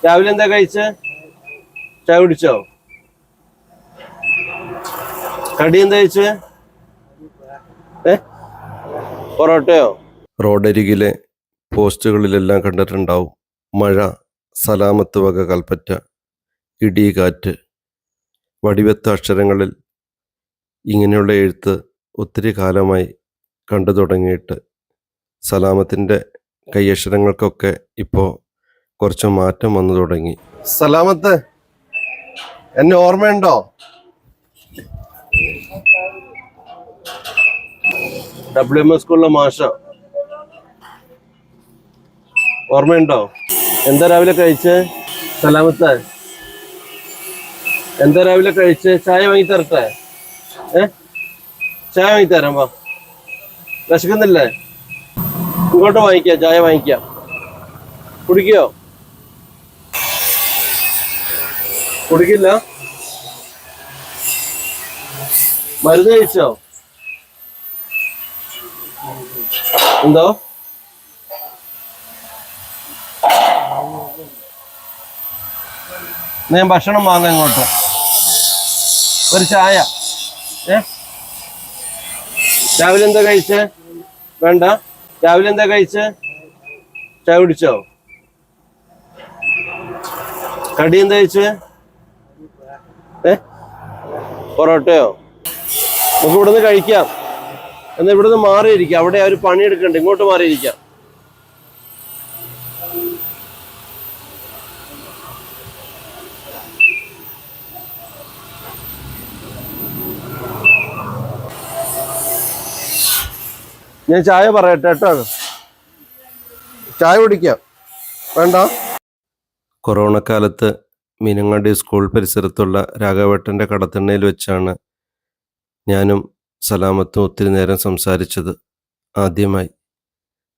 രാവിലെ എന്താ കഴിച്ച? ചായ കുടിച്ചോ? കടി എന്താ കഴിച്ച? പൊറോട്ടയോ? റോഡരികിലെ പോസ്റ്റുകളിലെല്ലാം കണ്ടിട്ടുണ്ടാവും മഴ, സലാമത്ത് വക കൽപ്പറ്റ, ഇടി, കാറ്റ്. വടിവെത്ത അക്ഷരങ്ങളിൽ ഇങ്ങനെയുള്ള എഴുത്ത് ഒത്തിരി കാലമായി കണ്ടു തുടങ്ങിയിട്ട്. സലാമത്തിൻ്റെ കൈയക്ഷരങ്ങൾക്കൊക്കെ ഇപ്പോൾ കുറച്ച് മാറ്റം വന്നു തുടങ്ങി. സലാമത്ത്, എന്നെ ഓർമ്മയുണ്ടോ? WMS സ്കൂളിലെ മാഷ. ഓർമ്മയുണ്ടോ? എന്താ രാവിലെ കഴിച്ചേ? സലാമത്ത്, എന്താ രാവിലെ കഴിച്ചേ? ചായ വാങ്ങി തരട്ടെ? ചായ വാങ്ങി തരാം, വാ. വിശക്കുന്നില്ലേ? ഇങ്ങോട്ട് വാങ്ങിക്കാം, ചായ വാങ്ങിക്കാം. കുടിക്കോ? കുടിക്കില്ല? മരുന്ന് കഴിച്ചോ? എന്തോ? ഞാൻ ഭക്ഷണം വാങ്ങാം ഇങ്ങോട്ട്. ഒരു ചായ. രാവിലെ എന്താ കഴിച്ചേ? വേണ്ട. രാവിലെ എന്താ കഴിച്ചേ? ചായ കുടിച്ചോ? കടി എന്താ കഴിച്ചേ? പൊറോട്ടയോ? നമുക്ക് ഇവിടുന്ന് കഴിക്കാം. എന്നാൽ ഇവിടുന്ന് മാറിയിരിക്കാം. അവിടെ അവർ പണിയെടുക്കണ്ട, ഇങ്ങോട്ട് മാറിയിരിക്കാം. ഞാൻ ചായ പറയട്ടെ കേട്ടോ? ചായ കുടിക്കാം. വേണ്ട. കൊറോണക്കാലത്ത് മീനങ്ങാടി സ്കൂൾ പരിസരത്തുള്ള രാഘവേട്ടൻ്റെ കടത്തിണ്ണയിൽ വെച്ചാണ് ഞാനും സലാമത്തും ഒത്തിരി നേരം സംസാരിച്ചത്. ആദ്യമായി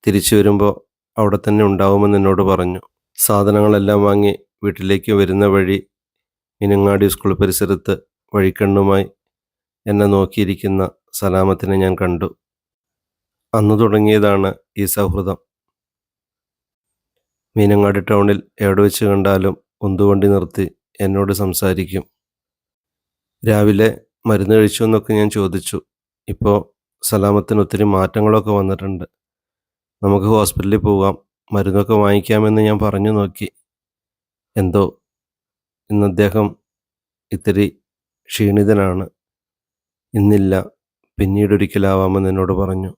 തിരിച്ചു വരുമ്പോൾ അവിടെ തന്നെ ഉണ്ടാവുമെന്ന് എന്നോട് പറഞ്ഞു. സാധനങ്ങളെല്ലാം വാങ്ങി വീട്ടിലേക്ക് വരുന്ന വഴി മീനങ്ങാടി സ്കൂൾ പരിസരത്ത് വഴിക്കണ്ണുമായി എന്നെ നോക്കിയിരിക്കുന്ന സലാമത്തിനെ ഞാൻ കണ്ടു. അന്നു തുടങ്ങിയതാണ് ഈ സൗഹൃദം. മീനങ്ങാടി ടൗണിൽ എവിടെ വെച്ച് കണ്ടാലും ഉന്തുവണ്ടി നിർത്തി എന്നോട് സംസാരിക്കും. രാവിലെ മരുന്ന് കഴിച്ചു എന്നൊക്കെ ഞാൻ ചോദിച്ചു. ഇപ്പോൾ സലാമത്തിന് ഒത്തിരി മാറ്റങ്ങളൊക്കെ വന്നിട്ടുണ്ട്. നമുക്ക് ഹോസ്പിറ്റലിൽ പോകാം, മരുന്നൊക്കെ വാങ്ങിക്കാമെന്ന് ഞാൻ പറഞ്ഞു നോക്കി. എന്തോ ഇന്ന് അദ്ദേഹം ഇത്തിരി ക്ഷീണിതനാണ്. ഇന്നില്ല, പിന്നീടൊരിക്കലാവാമെന്ന് എന്നോട് പറഞ്ഞു.